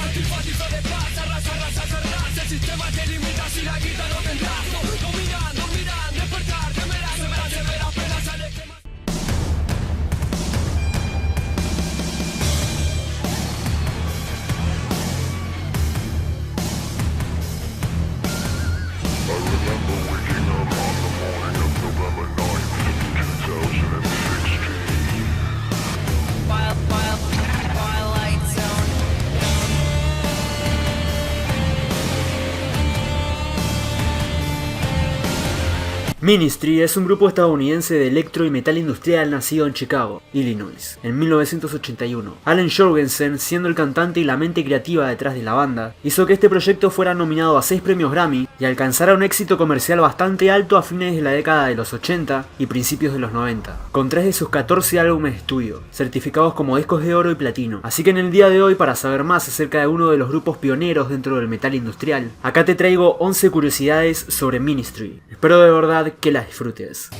Antifático de paz, arrasa, arrasa, arrasa. El sistema te limita si la guita no tendrás. Dominan, dominan, despertar, temerás, temerás, temerás, penas, sale quemar. Ministry es un grupo estadounidense de electro y metal industrial nacido en Chicago, Illinois, en 1981. Allen Jorgensen, siendo el cantante y la mente creativa detrás de la banda, hizo que este proyecto fuera nominado a 6 premios Grammy y alcanzara un éxito comercial bastante alto a fines de la década de los 80 y principios de los 90, con 3 de sus 14 álbumes de estudio, certificados como discos de oro y platino. Así que en el día de hoy, para saber más acerca de uno de los grupos pioneros dentro del metal industrial, acá te traigo 11 curiosidades sobre Ministry. Espero de verdad que las disfrutes.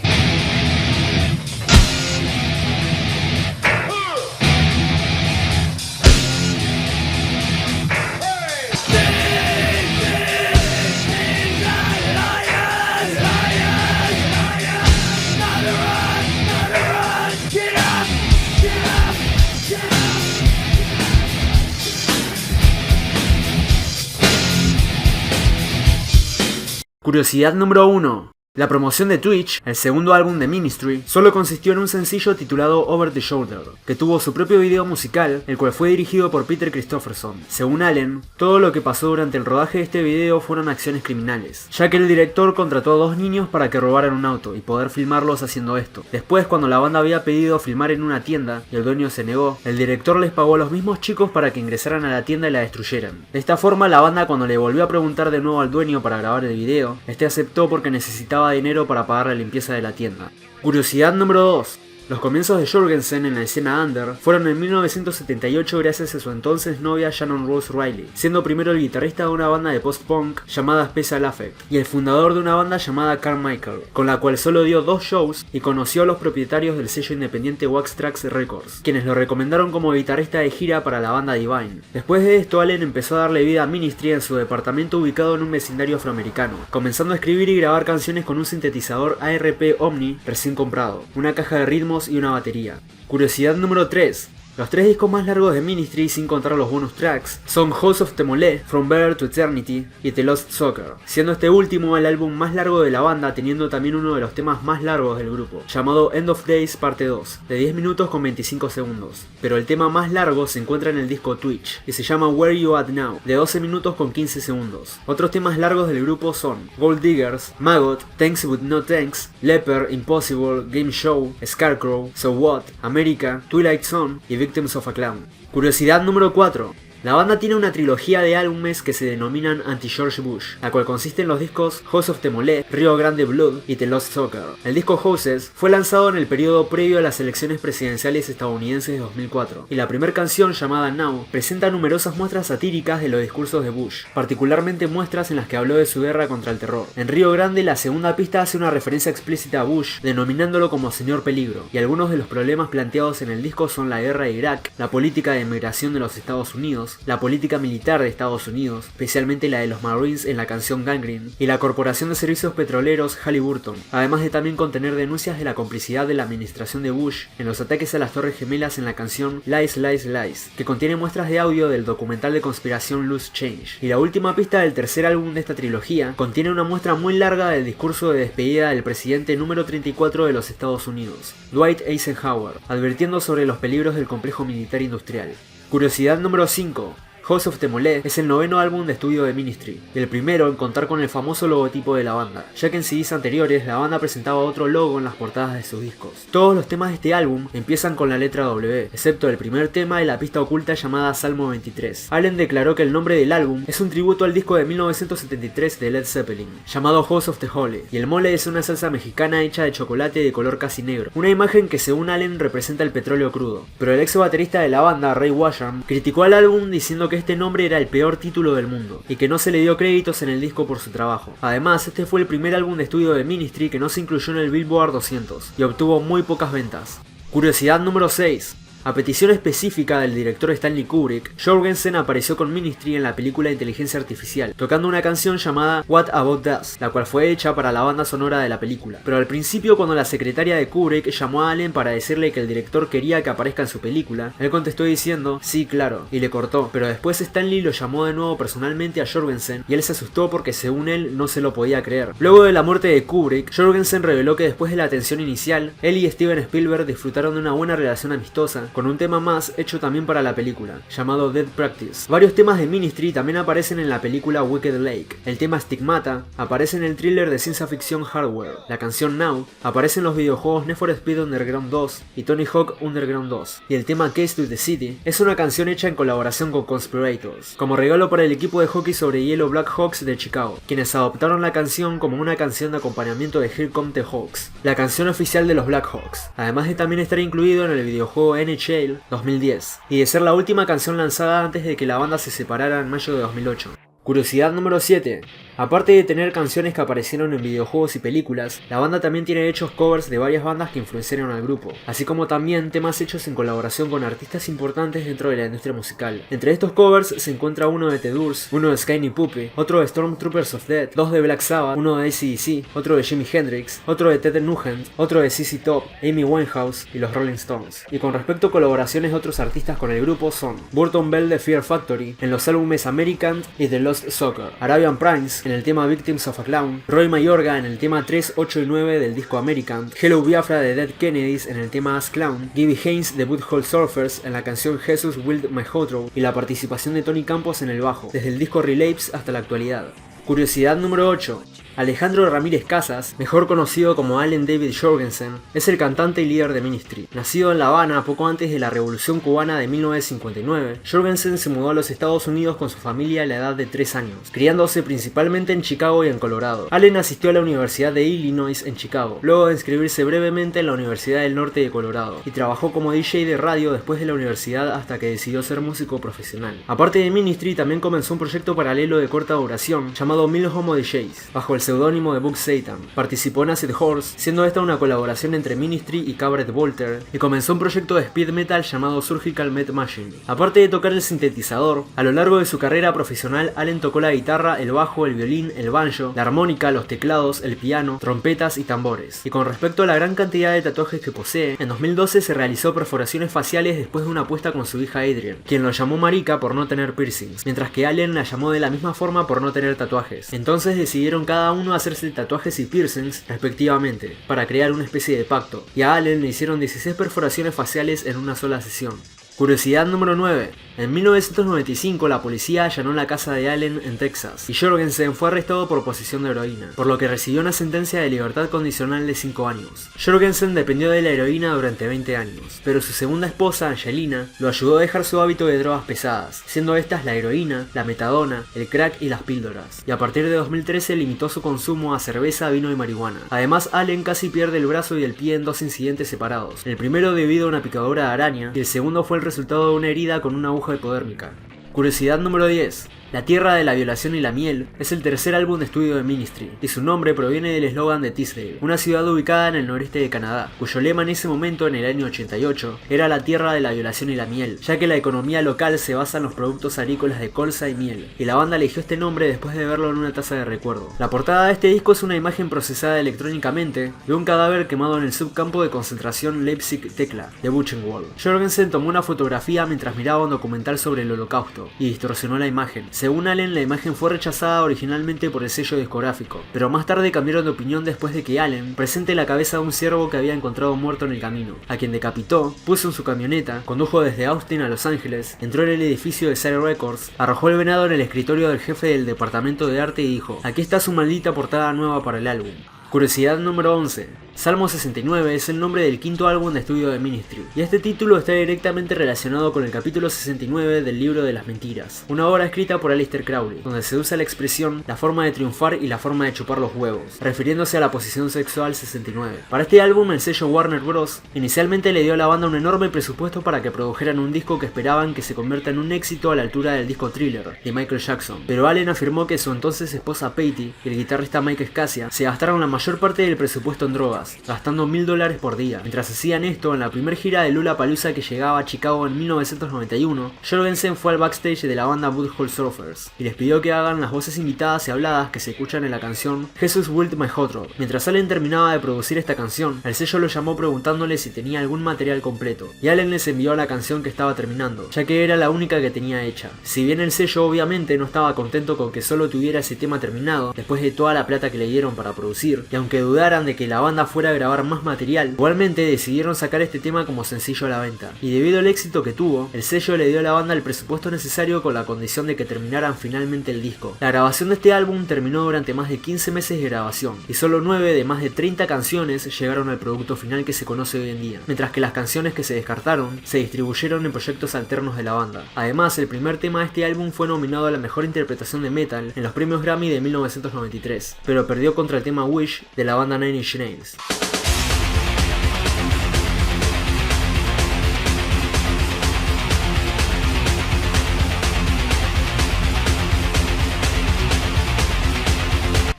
Curiosidad número 1. La promoción de Twitch, el segundo álbum de Ministry, solo consistió en un sencillo titulado Over the Shoulder, que tuvo su propio video musical, el cual fue dirigido por Peter Christopherson. Según Allen, todo lo que pasó durante el rodaje de este video fueron acciones criminales, ya que el director contrató a 2 niños para que robaran un auto y poder filmarlos haciendo esto. Después, cuando la banda había pedido filmar en una tienda y el dueño se negó, el director les pagó a los mismos chicos para que ingresaran a la tienda y la destruyeran. De esta forma, la banda, cuando le volvió a preguntar de nuevo al dueño para grabar el video, este aceptó porque necesitaba dinero para pagar la limpieza de la tienda. Curiosidad número 2. Los comienzos de Jorgensen en la escena under fueron en 1978 gracias a su entonces novia Shannon Rose Riley, siendo primero el guitarrista de una banda de post-punk llamada Special Affect y el fundador de una banda llamada Carmichael, con la cual solo dio 2 shows y conoció a los propietarios del sello independiente Wax Trax Records, quienes lo recomendaron como guitarrista de gira para la banda Divine. Después de esto, Allen empezó a darle vida a Ministry en su departamento ubicado en un vecindario afroamericano, comenzando a escribir y grabar canciones con un sintetizador ARP Omni recién comprado, una caja de ritmos y una batería. Curiosidad número 3. Los 3 discos más largos de Ministry, sin contar los bonus tracks, son House of Temole, From Better to Eternity y The Lost Soccer, siendo este último el álbum más largo de la banda, teniendo también uno de los temas más largos del grupo, llamado End of Days parte 2, de 10 minutos con 25 segundos. Pero el tema más largo se encuentra en el disco Twitch, y se llama Where You At Now, de 12 minutos con 15 segundos. Otros temas largos del grupo son Gold Diggers, Maggot, Thanks But No Thanks, Leper, Impossible, Game Show, Scarecrow, So What, America, Twilight Zone y Victims of a Clown. Curiosidad número 4. La banda tiene una trilogía de álbumes que se denominan Anti-George Bush, la cual consiste en los discos House of Temole, Rio Grande Blood y The Lost Soccer. El disco Houses fue lanzado en el periodo previo a las elecciones presidenciales estadounidenses de 2004, y la primera canción, llamada Now, presenta numerosas muestras satíricas de los discursos de Bush, particularmente muestras en las que habló de su guerra contra el terror. En Rio Grande, la segunda pista hace una referencia explícita a Bush, denominándolo como Señor Peligro, y algunos de los problemas planteados en el disco son la guerra de Irak, la política de inmigración de los Estados Unidos, la política militar de Estados Unidos, especialmente la de los Marines en la canción Gangrene, y la Corporación de Servicios Petroleros Halliburton, además de también contener denuncias de la complicidad de la administración de Bush en los ataques a las Torres Gemelas en la canción Lies, Lies, Lies, que contiene muestras de audio del documental de conspiración Loose Change. Y la última pista del tercer álbum de esta trilogía contiene una muestra muy larga del discurso de despedida del presidente número 34 de los Estados Unidos, Dwight Eisenhower, advirtiendo sobre los peligros del complejo militar industrial. Curiosidad número 5. House of Temole es el noveno álbum de estudio de Ministry, y el primero en contar con el famoso logotipo de la banda, ya que en CDs anteriores la banda presentaba otro logo en las portadas de sus discos. Todos los temas de este álbum empiezan con la letra W, excepto el primer tema y la pista oculta llamada Salmo 23. Allen declaró que el nombre del álbum es un tributo al disco de 1973 de Led Zeppelin, llamado House of the Holy, y el mole es una salsa mexicana hecha de chocolate de color casi negro, una imagen que según Allen representa el petróleo crudo. Pero el ex baterista de la banda, Ray Washam, criticó al álbum diciendo que este nombre era el peor título del mundo y que no se le dio créditos en el disco por su trabajo. Además, este fue el primer álbum de estudio de Ministry que no se incluyó en el Billboard 200 y obtuvo muy pocas ventas. Curiosidad número 6. A petición específica del director Stanley Kubrick, Jorgensen apareció con Ministry en la película Inteligencia Artificial, tocando una canción llamada What About Us, la cual fue hecha para la banda sonora de la película. Pero al principio, cuando la secretaria de Kubrick llamó a Allen para decirle que el director quería que aparezca en su película, él contestó diciendo sí, claro, y le cortó. Pero después Stanley lo llamó de nuevo personalmente a Jorgensen y él se asustó porque según él no se lo podía creer. Luego de la muerte de Kubrick, Jorgensen reveló que después de la tensión inicial, él y Steven Spielberg disfrutaron de una buena relación amistosa, con un tema más hecho también para la película, llamado Dead Practice. Varios temas de Ministry también aparecen en la película Wicked Lake. El tema Stigmata aparece en el thriller de ciencia ficción Hardware. La canción Now aparece en los videojuegos Need for Speed Underground 2 y Tony Hawk Underground 2. Y el tema Case to the City es una canción hecha en colaboración con Conspirators, como regalo para el equipo de hockey sobre hielo Blackhawks de Chicago, quienes adoptaron la canción como una canción de acompañamiento de Here Come the Hawks, la canción oficial de los Blackhawks, además de también estar incluido en el videojuego NHL 2010, y de ser la última canción lanzada antes de que la banda se separara en mayo de 2008. Curiosidad número 7. Aparte de tener canciones que aparecieron en videojuegos y películas, la banda también tiene hechos covers de varias bandas que influenciaron al grupo, así como también temas hechos en colaboración con artistas importantes dentro de la industria musical. Entre estos covers se encuentra uno de The Doors, uno de Skinny Puppy, otro de Stormtroopers of Death, dos de Black Sabbath, uno de AC/DC, otro de Jimi Hendrix, otro de Ted Nugent, otro de ZZ Top, Amy Winehouse y los Rolling Stones. Y con respecto a colaboraciones de otros artistas con el grupo son Burton Bell de Fear Factory en los álbumes American y The Lost Soccer, Arabian Prince en el tema Victims of a Clown, Roy Mayorga en el tema 3, 8 y 9 del disco American, Hello Biafra de Dead Kennedys en el tema As Clown, Gibby Haynes de Butthole Surfers en la canción Jesus Willed My Hot Rod y la participación de Tony Campos en el bajo, desde el disco Relapse hasta la actualidad. Curiosidad número 8. Alejandro Ramírez Casas, mejor conocido como Allen David Jorgensen, es el cantante y líder de Ministry. Nacido en La Habana poco antes de la Revolución Cubana de 1959, Jorgensen se mudó a los Estados Unidos con su familia a la edad de 3 años, criándose principalmente en Chicago y en Colorado. Allen asistió a la Universidad de Illinois en Chicago, luego de inscribirse brevemente en la Universidad del Norte de Colorado, y trabajó como DJ de radio después de la universidad hasta que decidió ser músico profesional. Aparte de Ministry, también comenzó un proyecto paralelo de corta duración llamado Mil Homo DJs, bajo el seudónimo de Buck Satan. Participó en Acid Horse, siendo esta una colaboración entre Ministry y Cabaret Voltaire, y comenzó un proyecto de speed metal llamado Surgical Met Machine. Aparte de tocar el sintetizador, a lo largo de su carrera profesional, Allen tocó la guitarra, el bajo, el violín, el banjo, la armónica, los teclados, el piano, trompetas y tambores. Y con respecto a la gran cantidad de tatuajes que posee, en 2012 se realizó perforaciones faciales después de una apuesta con su hija Adrian, quien lo llamó marica por no tener piercings, mientras que Allen la llamó de la misma forma por no tener tatuajes. Entonces decidieron cada uno hacerse tatuajes y piercings respectivamente, para crear una especie de pacto, y a Allen le hicieron 16 perforaciones faciales en una sola sesión. Curiosidad número 9. En 1995 la policía allanó la casa de Allen en Texas y Jorgensen fue arrestado por posesión de heroína, por lo que recibió una sentencia de libertad condicional de 5 años. Jorgensen dependió de la heroína durante 20 años, pero su segunda esposa, Angelina, lo ayudó a dejar su hábito de drogas pesadas, siendo estas la heroína, la metadona, el crack y las píldoras, y a partir de 2013 limitó su consumo a cerveza, vino y marihuana. Además, Allen casi pierde el brazo y el pie en 2 incidentes separados, el primero debido a una picadura de araña y el segundo fue el resultado de una herida con una aguja hipodérmica. Curiosidad número 10. La Tierra de la Violación y la Miel es el tercer álbum de estudio de Ministry, y su nombre proviene del eslogan de Teesdale, una ciudad ubicada en el noreste de Canadá, cuyo lema en ese momento, en el año 88, era la Tierra de la Violación y la Miel, ya que la economía local se basa en los productos agrícolas de colza y miel, y la banda eligió este nombre después de verlo en una taza de recuerdo. La portada de este disco es una imagen procesada electrónicamente de un cadáver quemado en el subcampo de concentración Leipzig-Tekla, de Buchenwald. Jorgensen tomó una fotografía mientras miraba un documental sobre el Holocausto, y distorsionó la imagen. Según Allen, la imagen fue rechazada originalmente por el sello discográfico, pero más tarde cambiaron de opinión después de que Allen presente la cabeza de un ciervo que había encontrado muerto en el camino, a quien decapitó, puso en su camioneta, condujo desde Austin a Los Ángeles, entró en el edificio de Sire Records, arrojó el venado en el escritorio del jefe del departamento de arte y dijo: "Aquí está su maldita portada nueva para el álbum". Curiosidad número 11. Salmo 69 es el nombre del quinto álbum de estudio de Ministry, y este título está directamente relacionado con el capítulo 69 del Libro de las Mentiras, una obra escrita por Aleister Crowley, donde se usa la expresión "la forma de triunfar y la forma de chupar los huevos", refiriéndose a la posición sexual 69. Para este álbum, el sello Warner Bros. Inicialmente le dio a la banda un enorme presupuesto para que produjeran un disco que esperaban que se convierta en un éxito a la altura del disco Thriller, de Michael Jackson, pero Allen afirmó que su entonces esposa Patty y el guitarrista Mike Scasia se gastaron la mayor parte del presupuesto en drogas, drogas, gastando $1000 por día. Mientras hacían esto, en la primera gira de Lollapalooza que llegaba a Chicago en 1991, Jorgensen fue al backstage de la banda Butthole Surfers y les pidió que hagan las voces invitadas y habladas que se escuchan en la canción Jesus Built My Hot Rod. Mientras Allen terminaba de producir esta canción, el sello lo llamó preguntándole si tenía algún material completo, y Allen les envió la canción que estaba terminando, ya que era la única que tenía hecha. Si bien el sello obviamente no estaba contento con que solo tuviera ese tema terminado, después de toda la plata que le dieron para producir, y aunque dudaran de que la banda fuera a grabar más material, igualmente decidieron sacar este tema como sencillo a la venta. Y debido al éxito que tuvo, el sello le dio a la banda el presupuesto necesario con la condición de que terminaran finalmente el disco. La grabación de este álbum terminó durante más de 15 meses de grabación, y solo 9 de más de 30 canciones llegaron al producto final que se conoce hoy en día, mientras que las canciones que se descartaron se distribuyeron en proyectos alternos de la banda. Además, el primer tema de este álbum fue nominado a la mejor interpretación de metal en los premios Grammy de 1993, pero perdió contra el tema Wish de la banda Nine Inch Nails.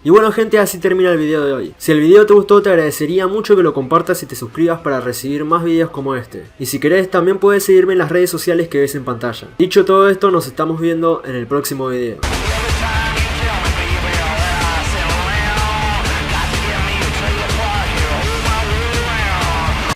Y bueno gente, así termina el video de hoy. Si el video te gustó, te agradecería mucho que lo compartas y te suscribas para recibir más videos como este. Y si querés, también puedes seguirme en las redes sociales que ves en pantalla. Dicho todo esto, nos estamos viendo en el próximo video.